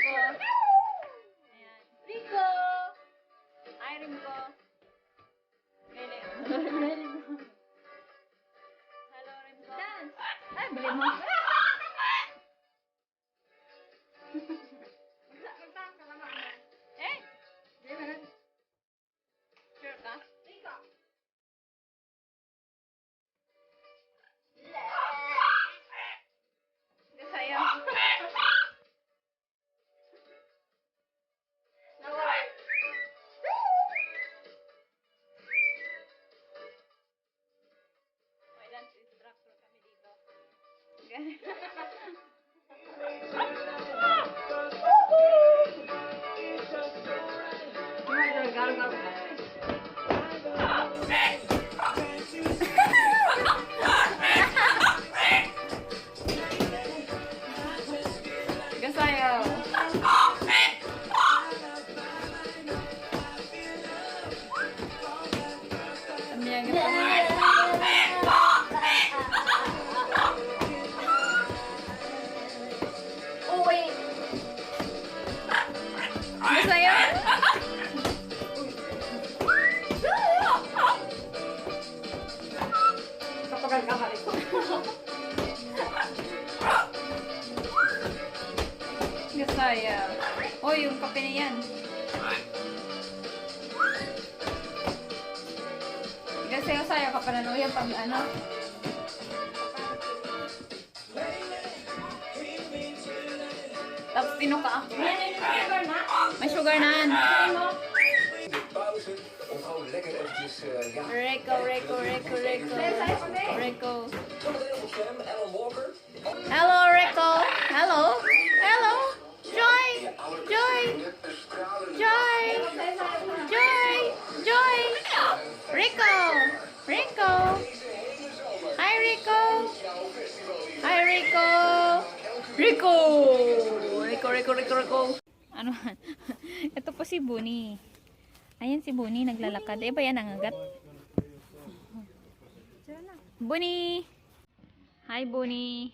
Rico. Ayan. Rico! Hi, Rico. Hello, Rico. Dance! Ay, bali mo. Eh! Sure ka? Rico! Sayo. May dance instructor kami dito. Gasayo. Gasayo. Kapag kamali ko. Gasayo. Oh, yung kape na yan. Gasayo-sayo ka pa na no? Yung pag ano? Tapos tinuka. May sugar na. Pauze om gewoon lekker eventjes, ja. Rico. Zometeen op het scherm, Alan Walker. Hello, Rico. Hello. Joy. Rico. Hi, Rico. Rico. Ano? Ito po si Bunny. Ayan si Bunny, naglalakad. Eh ba yan ang agat? Bunny! Hi, Bunny!